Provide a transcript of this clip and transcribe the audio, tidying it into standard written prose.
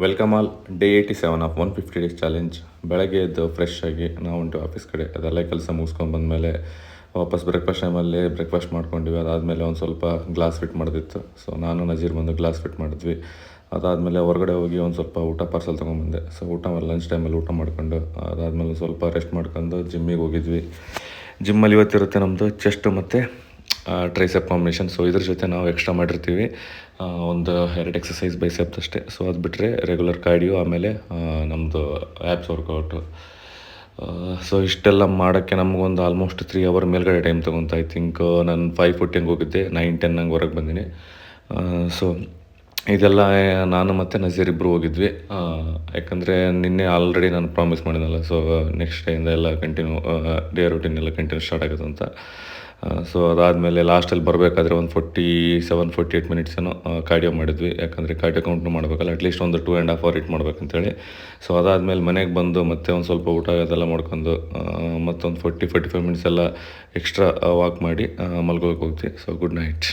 Welcome all. Day 87 of 150 days challenge. ಬೆಳಗ್ಗೆ ಎದ್ದು fresh ಆಗಿ ನಾವು ಉಂಟು ಆಫೀಸ್ ಕಡೆ. ಅದೆಲ್ಲ ಕೆಲಸ ಮುಗಿಸ್ಕೊಂಡು ಬಂದಮೇಲೆ ವಾಪಸ್ ಬ್ರೇಕ್ಫಾಸ್ಟ್ ಟೈಮಲ್ಲಿ ಬ್ರೇಕ್ಫಾಸ್ಟ್ ಮಾಡ್ಕೊಂಡಿವಿ. ಅದಾದಮೇಲೆ ಒಂದು ಸ್ವಲ್ಪ ಗ್ಲಾಸ್ ಫಿಟ್ ಮಾಡೋದಿತ್ತು. ಸೊ ನಾನು ನಜೀರ್ ಬಂದು ಗ್ಲಾಸ್ ಫಿಟ್ ಮಾಡಿದ್ವಿ. ಅದಾದಮೇಲೆ ಹೊರಗಡೆ ಹೋಗಿ ಒಂದು ಸ್ವಲ್ಪ ಊಟ ಪಾರ್ಸಲ್ ತೊಗೊಂಬಂದೆ. ಸೊ ಊಟ ಲಂಚ್ ಟೈಮಲ್ಲಿ ಊಟ ಮಾಡ್ಕೊಂಡು ಅದಾದಮೇಲೆ ಸ್ವಲ್ಪ ರೆಸ್ಟ್ ಮಾಡ್ಕೊಂಡು ಜಿಮ್ಮಿಗೆ ಹೋಗಿದ್ವಿ. ಜಿಮ್ಮಲ್ಲಿ ಇವತ್ತಿರುತ್ತೆ ನಮ್ಮದು ಚೆಸ್ಟ್ ಮತ್ತು ಟ್ರೈಸೆಪ್ ಕಾಂಬಿನೇಷನ್. ಸೊ ಇದ್ರ ಜೊತೆ ನಾವು ಎಕ್ಸ್ಟ್ರಾ ಮಾಡಿರ್ತೀವಿ ಒಂದು 2 ಎಕ್ಸಸೈಸ್ ಬೈಸೆಪ್ಸ್ ಅಷ್ಟೇ. ಸೊ ಅದು ಬಿಟ್ಟರೆ ರೆಗ್ಯುಲರ್ ಕಾರ್ಡಿಯೋ, ಆಮೇಲೆ ನಮ್ಮದು ಆ್ಯಪ್ಸ್ ವರ್ಕೌಟು. ಸೊ ಇಷ್ಟೆಲ್ಲ ಮಾಡೋಕ್ಕೆ ನಮಗೊಂದು ಆಲ್ಮೋಸ್ಟ್ 3 ಅವರ್ ಮೇಲ್ಗಡೆ ಟೈಮ್ ತೊಗೊತ. ಐ ಥಿಂಕ್ ನಾನು 5:40 ಹೋಗಿದ್ದೆ, 9-10 ಹಂಗೆ ಹೊರಗೆ ಬಂದೀನಿ. ಸೊ ಇದೆಲ್ಲ ನಾನು ಮತ್ತು ನಜೀರ್ ಇಬ್ಬರು ಹೋಗಿದ್ವಿ. ಯಾಕಂದರೆ ನಿನ್ನೆ ಆಲ್ರೆಡಿ ನಾನು ಪ್ರಾಮಿಸ್ ಮಾಡಿದ್ನಲ್ಲ, ಸೊ ನೆಕ್ಸ್ಟ್ ಡೇಯಿಂದ ಎಲ್ಲ ಕಂಟಿನ್ಯೂ ಡೇ ರೂಟೀನ್ ಎಲ್ಲ ಕಂಟಿನ್ಯೂ ಸ್ಟಾರ್ಟ್ ಆಗುತ್ತೆ ಅಂತ. ಸೊ ಅದಾದಮೇಲೆ ಲಾಸ್ಟಲ್ಲಿ ಬರಬೇಕಾದ್ರೆ ಒಂದು 47-48 ಮಿನಿಟ್ಸ್ ಏನೋ ಕಾರ್ಡಿಯೋ ಮಾಡಿದ್ವಿ. ಯಾಕಂದರೆ ಕಾರ್ಡಿಯೋ ಕೌಂಟ್ನು ಮಾಡಬೇಕಲ್ಲ, ಅಟ್ಲೀಸ್ಟ್ ಒಂದು 2.5 ಅವರ್ ಇಟ್ ಮಾಡ್ಬೇಕಂತೇಳಿ. ಸೊ ಅದಾದಮೇಲೆ ಮನೆಗೆ ಬಂದು ಮತ್ತೆ ಒಂದು ಸ್ವಲ್ಪ ಊಟ ಅದೆಲ್ಲ ಮಾಡ್ಕೊಂಡು ಮತ್ತೊಂದು 40-45 ಮಿನಿಟ್ಸ್ ಎಲ್ಲ ಎಕ್ಸ್ಟ್ರಾ ವಾಕ್ ಮಾಡಿ ಮಲ್ಗೋಕೆ ಹೋಗ್ತೀವಿ. So good night.